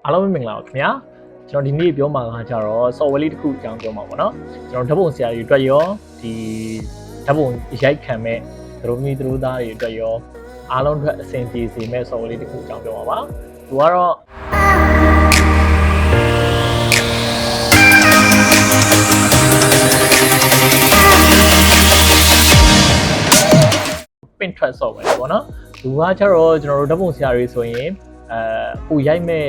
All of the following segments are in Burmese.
အားလုံးမင်္ဂလာပါခင်ဗျာကျွန်တော်ဒီနေ့ပြောမှာကကြတော့ software လေးတစ်ခုအကြောင်းပြောမှာပေါ့နော်ကျွန်တော်ဓာတ်ပုံဆရာတွေအတွက်ရောဒီဓာတ်ပုံရိုက်ခံမဲ့သူတို့မျိုးသူတို့သားတွေအတွက်ရောအားလုံးအတွက်အဆင်ပြေစေမဲ့ software လေးတစ်ခုအကြောင်းပြောမှာပါသူကတော့Pinterest software ပေါ့နော်သူကကြတော့ကျွန်တော်တို့ဓာတ်ပုံဆရာတွေဆိုရင်ကိုရိုက်မဲ့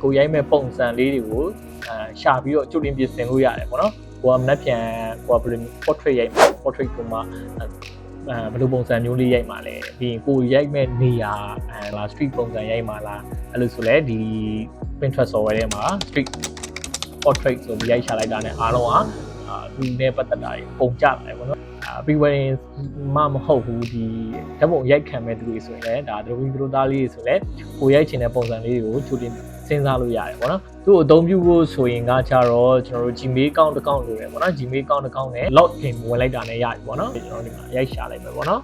ကိုရိုက်မဲ့ပုံစံလေးတွေကိုရှာပြီးတော့ကြိုတင်ပြင်ဆင်လို့ရတယ်ပေါ့နော်ကိုကမနှက်ပြန်ကိုကဘယ်လို portrait ရိုက်မှာ portrait ကိုမှဘယ်လိုပုံစံမျိုးလေးရိုက်မှာလဲပြီးရင်ကိုရိုက်မဲ့နေရာလား street ပုံစံရိုက်မှာလားအဲ့လိုဆိုလဲဒီ Pinterest software ထဲမှာ street portrait ဆိုပြီးရိုက်ရှာလိုက်တာနဲ့အားလုံးကဒီနဲ့ပတ်သက်တာတွေပုံကြလာတယ်ပေါ့နော်pre-wedding မဟုတ်ဘူးဒီဓာတ်ပုံရိုက်ခံမဲ့သူတွေဆိုရင်လည်းဒါတို့သားလေးတွေဆိုလည်းကိုရိုက်ချင်တဲ့ပုံစံလေးတွေကိုချိုးတင်စဉ်းစားလို့ရတယ်ပေါ့နော်သူ့ကိုအသုံးပြုဖို့ဆိုရင်ကကြတော့ကျွန်တော်တို့ Gmail account တစ်ခေါက်လိုတယ်ပေါ့နော် Gmail account တစ်ခေါက်နဲ့ login ဝင်လိုက်တာနဲ့ရတယ်ပေါ့နော်ကျွန်တော်ဒီမှာရိုက်ရှာလိုက်မယ်ပေါ့နော်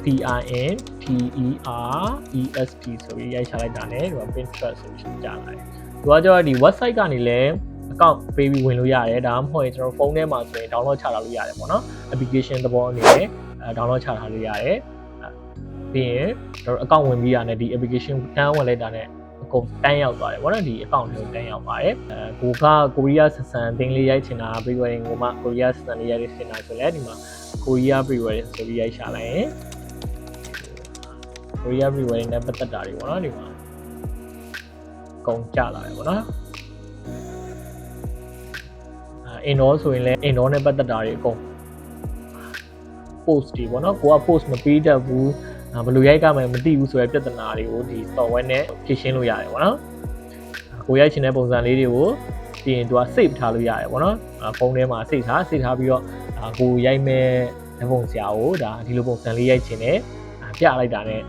Pinterest ဆိုပြီးရိုက်ရှာလိုက်တာနဲ့ဒီမှာ Pinterest ဆိုပြီးကြားလာတယ်သူကကြတော့ဒီ website ကနေလည်းaccount ပေးပြီးဝင်လို့ရတယ်ဒါမှမဟုတ်ရင်ကျွန်တော်ဖုန်းထဲမှာဆိုရင် download ချထားလို့ရတယ်ပေါ့နော် application သဘောအနေနဲ့download ချထားလို့ရတယ်ပြီးရင်ကျွန်တော် account ဝင်ပြီးရတဲ့ဒီ application တန်းဝင်လိုက်တာနဲ့အကုန်တန်းရောက်သွားတယ်ပေါ့နော်ဒီ account ကိုတန်းရောက်ပါတယ်ကိုကကိုရီးယားဆက်ဆံတင်းလေးရိုက်ချင်တာ pre-wedding ကိုမှကိုရီးယားဆက်ဆံလေးရိုက်ချင်တာဆိုလဲဒီမှာကိုရီးယား pre-wedding ဆိုပြီးရိုက်ရှာလိုက်ရင်ကိုရီးယား pre-wedding နဲ့ပတ်သက်တာတွေပေါ့နော်ဒီမှာအကုန်ကြလာတယ်ပေါ့နော်indoor ဆိုရင်လည်း indoor နဲ့ပတ်သက်တာတွေအကုန် post တွေပေါ့နော်ကိုက post မပေးတတ်ဘူးဘယ်လိုရိုက်ကမှမသိဘူးဆိုတဲ့ပြဿနာတွေကိုဒီ software နဲ့ဖြေရှင်းလို့ရတယ်ပေါ့နော်ကိုရိုက်ချင်တဲ့ပုံစံလေးတွေကိုပြီးရင်သူက save ထားလို့ရတယ်ပေါ့နော်ဖုန်းထဲမှာ save ထားပြီးတော့ကိုရိုက်မဲ့ဓာတ်ပုံဆရာကိုဒါဒီလိုပုံစံလေးရိုက်ချင်တယ်ပြလိုက်တာနဲ့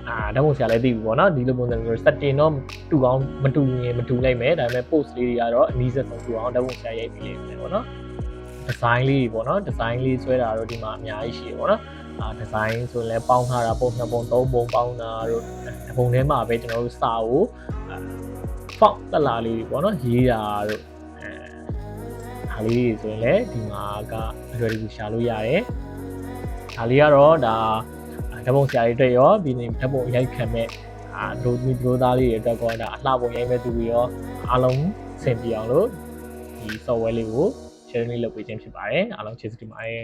ဓာတ်ပုံဆရာလည်းသိပြီပေါ့နော်ဒီလိုပုံစံမျိုး setting တော့တူအောင်မတူရင်မတူလိုက်မယ်ဒါပေမဲ့ post လေးတွေကတော့အနည်းဆုံးတူအောင်ဓာတ်ပုံဆရာရိုက်ပြီးလိမ့်မယ်ပေါ့နော် design လေးပေါ့နော် design လေးဆွဲတာတော့ဒီမှာအများကြီးရှိတယ်ပေါ့နော်design ဆိုလည်းပေါင်းထားတာပုံ2ပုံ3ပုံပေါင်းတာတို့ဒီပုံထဲမှာပဲကျွန်တော်တို့စာကို font တက်လာလေးပေါ့နော်ရေးတာတို့ဒါလေးတွေဆိုရင်လည်းဒီမှာကအလွယ်တကူရှာလို့ရတယ်ဒါလေးကတော့ဒါဓာတ်ပုံဆရာတွေအတွက်ရောပြီးနေဓာတ်ပုံရိုက်ခံမဲ့တို့သားလေးတွေအတွက်ကောဒါအလှပုံရိုက်မဲ့သူတွေရောအားလုံးဆင်ပြေအောင်လို့ဒီ software လေးကို share လေးလုပ်ပေးခြင်းဖြစ်ပါတယ်အားလုံးကျေးဇူးတင်ပါတယ်